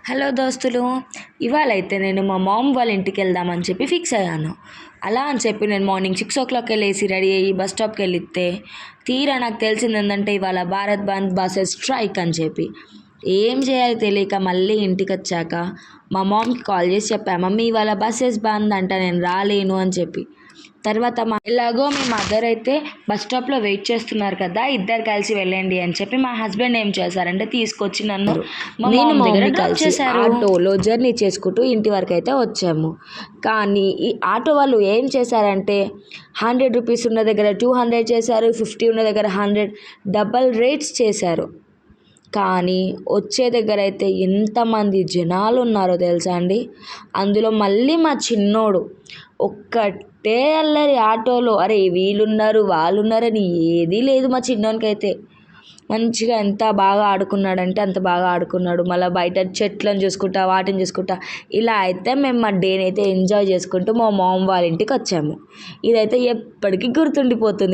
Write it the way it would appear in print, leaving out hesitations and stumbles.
Hello దోస్తులు, ఇవాళ అయితే నేను మా మామ్ వాళ్ళ ఇంటికి వెళ్దామని చెప్పి ఫిక్స్ అయ్యాను. అలా అని చెప్పి నేను మార్నింగ్ 6 o'clock లేసి రెడీ అయ్యి బస్ స్టాప్కి వెళితే తీరా నాకు తెలిసింది ఏంటంటే ఇవాళ భారత్ బంద్ బస్సెస్ స్ట్రైక్ అని చెప్పి. ఏం చేయాలి తెలియక మళ్ళీ ఇంటికి వచ్చాక మా మామ్కి కాల్ చేసి చెప్పాను, మమ్మీ ఇవాళ బస్సెస్ బంద్ అంట, నేను రాలేను అని చెప్పి. తర్వాత ఎలాగో మీ మదర్ అయితే బస్ స్టాప్లో వెయిట్ చేస్తున్నారు కదా, ఇద్దరు కలిసి వెళ్ళండి అని చెప్పి మా హస్బెండ్ ఏం చేశారంటే తీసుకొచ్చి నన్ను మా మామ్ దగ్గర డ్రాప్ చేశారు. ఆటోలో జర్నీ చేసుకుంటూ ఇంటి వరకు అయితే వచ్చాము. కానీ ఈ ఆటో వాళ్ళు ఏం చేశారంటే 100 రూపీస్ ఉన్న దగ్గర 200 చేశారు, 50 ఉన్న దగ్గర 100, డబల్ రేట్స్ చేశారు. కానీ వచ్చే దగ్గర అయితే ఎంతమంది జనాలు ఉన్నారో తెలుసా అండి. అందులో మళ్ళీ మా చిన్నోడు ఒక్కటే అల్లరి ఆటోలో. అరే వీళ్ళున్నారు వాళ్ళున్నారని ఏదీ లేదు మా చిన్నోనికి అయితే. మంచిగా ఎంత బాగా ఆడుకున్నాడంటే అంత బాగా ఆడుకున్నాడు. మళ్ళీ బయట చెట్లను చూసుకుంటా వాటిని చూసుకుంటా ఇలా అయితే మేము మా డేని అయితే ఎంజాయ్ చేసుకుంటూ మా మామ్ వాళ్ళ ఇంటికి వచ్చాము. ఇదైతే ఎప్పటికీ గుర్తుండిపోతుంది.